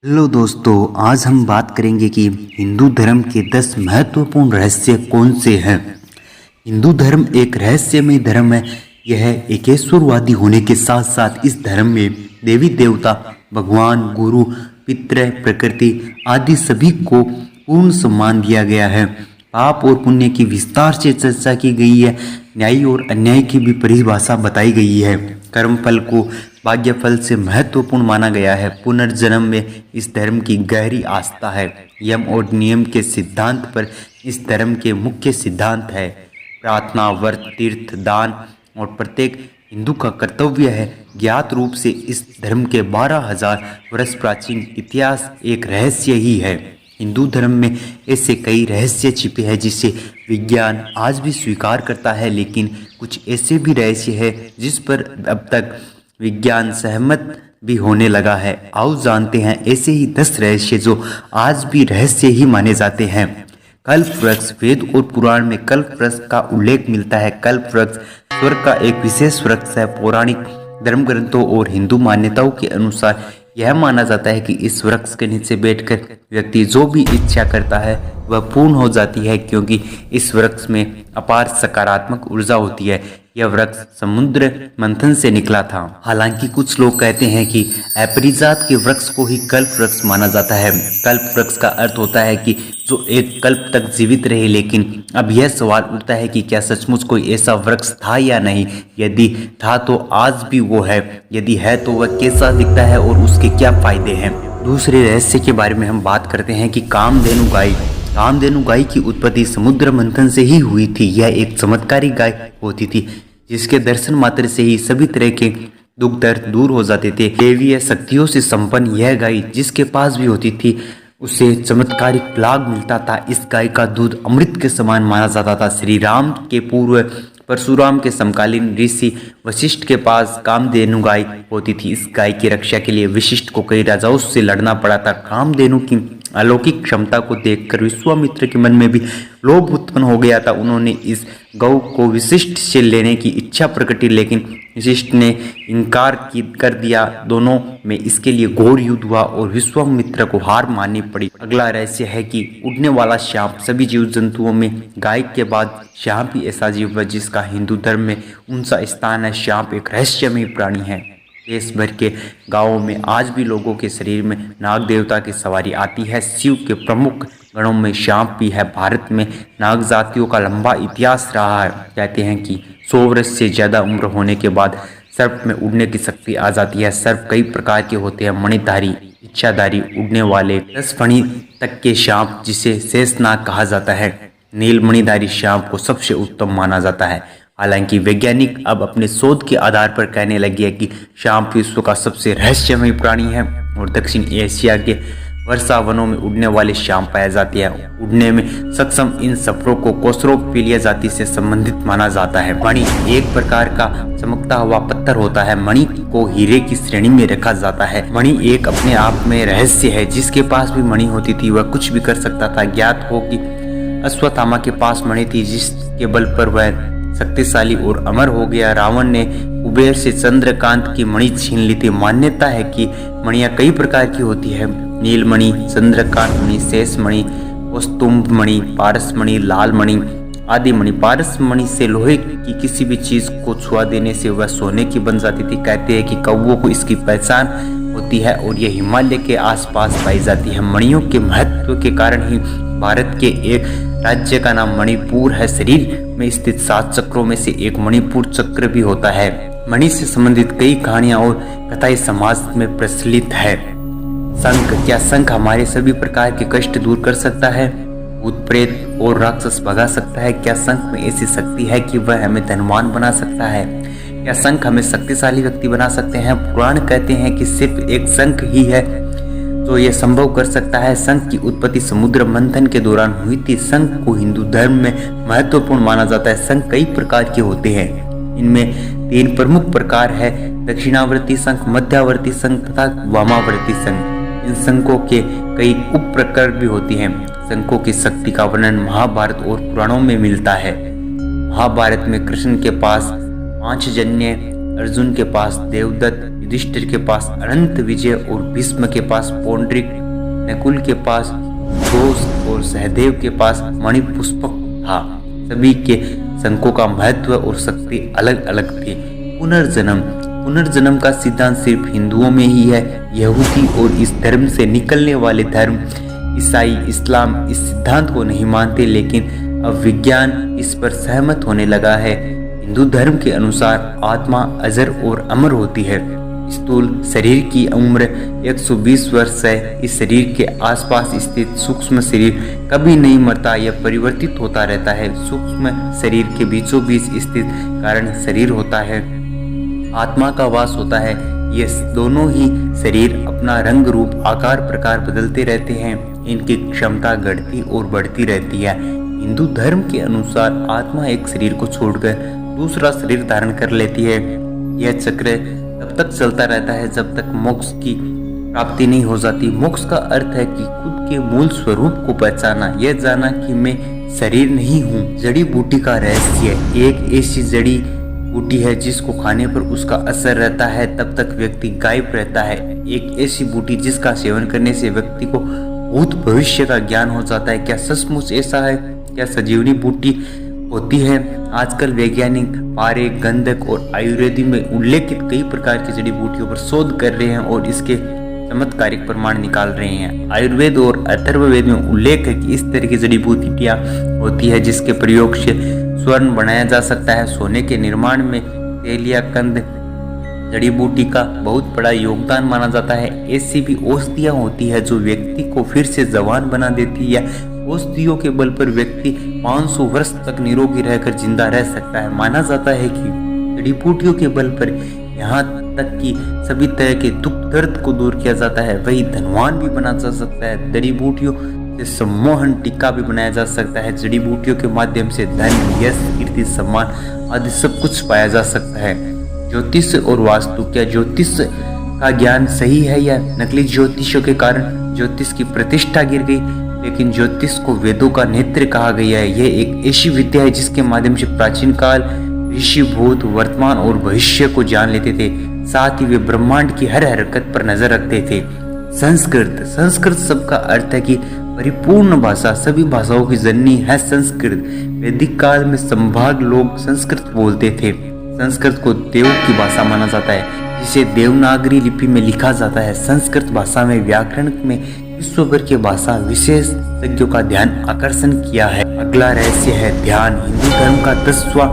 Hello दोस्तों, आज हम बात करेंगे कि हिंदू धर्म के 10 महत्वपूर्ण रहस्य कौन से हैं। हिंदू धर्म एक रहस्यमय धर्म है। यह एकेश्वरवादी होने के साथ साथ इस धर्म में देवी देवता, भगवान, गुरु, पितृ, प्रकृति आदि सभी को पूर्ण सम्मान दिया गया है। पाप और पुण्य की विस्तार से चर्चा की गई है। न्याय और अन्याय की भी परिभाषा बताई गई है। कर्मफल को भाग्यफल से महत्वपूर्ण माना गया है। पुनर्जन्म में इस धर्म की गहरी आस्था है। यम और नियम के सिद्धांत पर इस धर्म के मुख्य सिद्धांत है। प्रार्थना, व्रत, तीर्थ, दान और प्रत्येक हिंदू का कर्तव्य है। ज्ञात रूप से इस धर्म के 12,000 वर्ष प्राचीन इतिहास एक रहस्य ही है। हिंदू धर्म में ऐसे कई रहस्य छिपे हैं जिसे विज्ञान आज भी स्वीकार करता है, लेकिन कुछ ऐसे भी रहस्य है जिस पर अब तक विज्ञान सहमत भी होने लगा है। आओ जानते हैं ऐसे ही 10 रहस्य जो आज भी रहस्य ही माने जाते हैं। कल्प वृक्ष। वेद और पुराण में कल्प वृक्ष का उल्लेख मिलता है। कल्प वृक्ष स्वर्ग का एक विशेष वृक्ष है। पौराणिक धर्म ग्रंथों और हिंदू मान्यताओं के अनुसार यह माना जाता है कि इस वृक्ष के नीचे बैठकर व्यक्ति जो भी इच्छा करता है वह पूर्ण हो जाती है, क्योंकि इस वृक्ष में अपार सकारात्मक ऊर्जा होती है। यह वृक्ष समुद्र मंथन से निकला था। हालांकि कुछ लोग कहते हैं कि अपरिजात के वृक्ष को ही कल्प वृक्ष माना जाता है। कल्प वृक्ष का अर्थ होता है कि जो एक कल्प तक जीवित रहे, लेकिन अब यह सवाल उठता है कि क्या सचमुच कोई ऐसा वृक्ष था या नहीं। यदि था तो आज भी वो है। यदि है तो वह कैसा दिखता है और उसके क्या फायदे हैं। दूसरे रहस्य के बारे में हम बात करते हैं कि कामधेनु गाय। कामधेनु गाय की उत्पत्ति समुद्र मंथन से ही हुई थी। यह एक चमत्कारी गाय होती थी जिसके दर्शन मात्र से ही सभी तरह के दुख दर्द दूर हो जाते थे। देवीय शक्तियों से संपन्न यह गाय जिसके पास भी होती थी उसे चमत्कारिक लाभ मिलता था। इस गाय का दूध अमृत के समान माना जाता था। श्री राम के पूर्व परशुराम के समकालीन ऋषि वशिष्ठ के पास कामधेनु गाय होती थी। इस गाय की रक्षा के लिए वशिष्ठ को कई राजाओं से लड़ना पड़ा था। कामधेनु की अलौकिक क्षमता को देखकर विश्वामित्र के मन में भी लोभ उत्पन्न हो गया था। उन्होंने इस गौ को वशिष्ठ से लेने की इच्छा प्रकटी, लेकिन वशिष्ठ ने इनकार कर दिया। दोनों में इसके लिए घोर युद्ध हुआ और विश्वामित्र को हार माननी पड़ी। अगला रहस्य है कि उड़ने वाला सांप। सभी जीव जंतुओं में गाय के बाद सांप ही ऐसा जीव है जिसका हिंदू धर्म में ऊंचा स्थान है। सांप एक रहस्यमय प्राणी है। देश भर के गांवों में आज भी लोगों के शरीर में नाग देवता की सवारी आती है। शिव के प्रमुख गणों में सांप भी है। भारत में नाग जातियों का लंबा इतिहास रहा है। कहते हैं कि 100 वर्ष से ज्यादा उम्र होने के बाद सर्प में उड़ने की शक्ति आ जाती है। सर्प कई प्रकार के होते हैं। मणिधारी, इच्छाधारी, उड़ने वाले, 10 फणी तक के सांप जिसे शेषनाग कहा जाता है। नील मणिधारी सांप को सबसे उत्तम माना जाता है। हालांकि वैज्ञानिक अब अपने शोध के आधार पर कहने लगे हैं कि सांप विश्व का सबसे रहस्यमय प्राणी है और दक्षिण एशिया के वर्षा वनों में उड़ने वाले सांप पाए जाते हैं। उड़ने में सक्षम इन सफरों को कोसरोफिलिया जाति से संबंधित माना जाता है। मणि एक प्रकार का चमकता हुआ पत्थर होता है। मणि को हीरे की श्रेणी में रखा जाता है। मणि एक अपने आप में रहस्य है। जिसके पास भी मणि होती थी वह कुछ भी कर सकता था। ज्ञात हो कि अश्वत्थामा के पास मणि थी जिसके बल पर वह शक्तिशाली और अमर हो गया। रावण ने कुबेर से चंद्रकांत की मणि छीन ली थी। मान्यता है कि मणियां कई प्रकार की होती है। नीलमणि, चंद्रकांत मणि, शेष मणि, कौस्तुभ मणि, पारस मणि, लाल मणि आदि मणि। पारस मणि से लोहे की किसी भी चीज को छुआ देने से वह सोने की बन जाती थी। कहते हैं कि कौवों को इसकी पहचान होती है और यह हिमालय के आसपास पाई जाती है। मणियों के महत्व के कारण ही भारत के एक राज्य का नाम मणिपुर है। शरीर में स्थित 7 चक्रों में से एक मणिपुर चक्र भी होता है। मणि से संबंधित कई कहानियां और कथाएं समाज में प्रचलित है। शंख। क्या शंख हमारे सभी प्रकार के कष्ट दूर कर सकता है? भूत प्रेत और राक्षस भगा सकता है? क्या शंख में ऐसी शक्ति है कि वह हमें धनवान बना सकता है? क्या शंख हमें शक्तिशाली व्यक्ति बना सकते हैं? पुराण कहते हैं कि सिर्फ एक शंख ही है जो यह संभव कर सकता है। शंख की उत्पत्ति समुद्र मंथन के दौरान हुई थी। शंख को हिंदू धर्म में महत्वपूर्ण माना जाता है। शंख कई प्रकार के होते हैं। इनमें 3 प्रमुख प्रकार है: दक्षिणावर्ती शंख, मध्यावर्ती शंख तथा वामावर्ती शंख। इन शंखों के कई उप प्रकार भी होती हैं। शंखों की शक्ति का वर्णन महाभारत और पुराणों में मिलता है। महाभारत में कृष्ण के पास 5 जन्य अर्जुन के पास देवदत्त, युधिष्ठिर के पास अनंत विजय और भीष्म के पास पौंड्रिक, नकुल के पास घोष और सहदेव के पास मणिपुष्पक था। सभी के शंखों का महत्व और शक्ति अलग अलग थी। पुनर्जन्म का सिद्धांत सिर्फ हिंदुओं में ही है। यहूदी और इस धर्म से निकलने वाले धर्म ईसाई, इस्लाम इस सिद्धांत को नहीं मानते, लेकिन अब विज्ञान इस पर सहमत होने लगा है। हिंदू धर्म के अनुसार आत्मा अजर और अमर होती है। स्थूल शरीर की उम्र 120 वर्ष है। इस शरीर के आसपास स्थित सूक्ष्म शरीर कभी नहीं मरता, यह परिवर्तित होता रहता है। सूक्ष्म शरीर के बीचों बीच स्थित कारण शरीर होता है, आत्मा का वास होता है। ये दोनों ही शरीर अपना रंग रूप, आकार, प्रकार बदलते रहते हैं। इनकी क्षमता घटती और बढ़ती रहती है। हिंदू धर्म के अनुसार आत्मा एक शरीर को छोड़कर दूसरा शरीर धारण कर लेती है। यह चक्र तब तक चलता रहता है जब तक मोक्ष की प्राप्ति नहीं हो जाती। मोक्ष का अर्थ है कि खुद के मूल स्वरूप को पहचाना, यह जाना कि मैं शरीर नहीं हूँ। जड़ी बूटी का रहस्य एक ऐसी जड़ी बूटी है जिसको खाने पर उसका असर रहता है, तब तक व्यक्ति गायब रहता है। एक ऐसी बूटी जिसका सेवन करने से व्यक्ति को भूत भविष्य का ज्ञान हो जाता है। क्या सचमुच ऐसा है? क्या संजीवनी बूटी होती है? आजकल वैज्ञानिक पारे, गंधक और आयुर्वेद में उल्लेखित कई प्रकार की जड़ी बूटियों पर शोध कर रहे हैं और इसके चमत्कारिक प्रमाण निकाल रहे हैं। आयुर्वेद और अथर्ववेद में उल्लेख है कि इस तरह की जड़ी बूटियां होती है जिसके प्रयोग से स्वर्ण बनाया जा सकता है। सोने के निर्माण में तेल या कंद जड़ी बूटी का बहुत बड़ा योगदान माना जाता है। ऐसी भी औषधियां होती है जो व्यक्ति को फिर से जवान बना देती है। औषधियों के बल पर व्यक्ति 500 वर्ष तक निरोगी रहकर जिंदा रह सकता है। माना जाता है कि जड़ी बूटियों के बल पर यहाँ तक कि सभी तरह के दुख दर्द को दूर किया जाता है। वही धनवान भी बना जा सकता है। जड़ी बूटियों से सम्मोहन टीका भी बनाया जा सकता है। जड़ी बूटियों के माध्यम से धन, यश, कीर्ति, सम्मान आदि सब कुछ पाया जा सकता है। ज्योतिष और वास्तु, क्या ज्योतिष का ज्ञान सही है या नकली ज्योतिषों के कारण ज्योतिष की प्रतिष्ठा गिर गई? लेकिन ज्योतिष को वेदों का नेत्र कहा गया है। यह एक ऐसी विद्या है जिसके माध्यम से प्राचीन काल ऋषि भूत, वर्तमान और भविष्य को जान लेते थे। साथ ही वे ब्रह्मांड की हर हरकत पर नजर रखते थे। संस्कृत शब्द का अर्थ है कि परिपूर्ण भाषा। सभी भाषाओं की जननी है संस्कृत। वैदिक काल में संभाग लोग संस्कृत बोलते थे। संस्कृत को देव की भाषा माना जाता है, जिसे देवनागरी लिपि में लिखा जाता है। संस्कृत भाषा में व्याकरण में विश्व भर के भाषा विशेषज्ञों का ध्यान आकर्षण किया है। अगला रहस्य है ध्यान। हिंदू धर्म का 10वां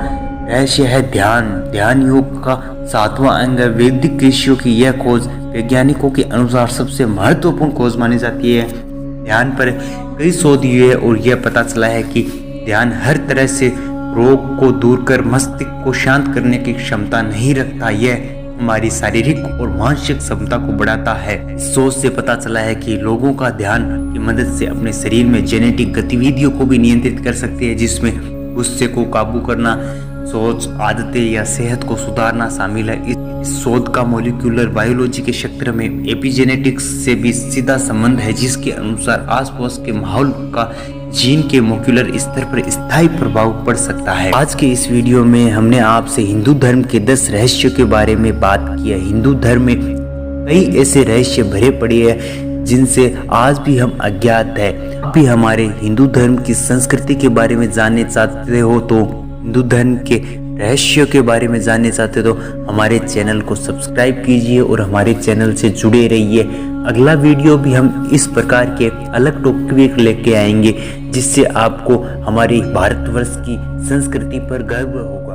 रहस्य है ध्यान। ध्यान योग का 7वां अंग है। वैदिक ऋषियों की यह खोज वैज्ञानिकों के अनुसार सबसे महत्वपूर्ण खोज मानी जाती है। ध्यान पर कई शोध हुए हैं और यह पता चला है कि ध्यान हर तरह से रोग को दूर कर मस्तिष्क को शांत करने की क्षमता नहीं रखता। यह हमारी शारीरिक और मानसिक क्षमता को बढ़ाता है। सोच से पता चला है कि लोगों का ध्यान की मदद से अपने शरीर में जेनेटिक गतिविधियों को भी नियंत्रित कर सकते हैं, जिसमें गुस्से को काबू करना, सोच, आदतें या सेहत को सुधारना शामिल है। इस शोध का मॉलिक्यूलर बायोलॉजी के क्षेत्र में एपिजेनेटिक्स से भी सीधा संबंध है, जिसके अनुसार आसपास के माहौल का जीन के मॉलिक्यूलर स्तर पर स्थायी प्रभाव पड़ सकता है। आज के इस वीडियो में हमने आपसे हिंदू धर्म के 10 रहस्यों के बारे में बात की है। हिंदू धर्म में कई ऐसे रहस्य भरे पड़े हैं जिनसे आज भी हम अज्ञात है। आप भी हमारे हिंदू धर्म की संस्कृति के बारे में जानने चाहते हो तो हिंदू धर्म के रहस्यों के बारे में जानने चाहते हो तो हमारे चैनल को सब्सक्राइब कीजिए और हमारे चैनल से जुड़े रहिए। अगला वीडियो भी हम इस प्रकार के अलग टॉपिक लेके आएंगे, जिससे आपको हमारी भारतवर्ष की संस्कृति पर गर्व होगा।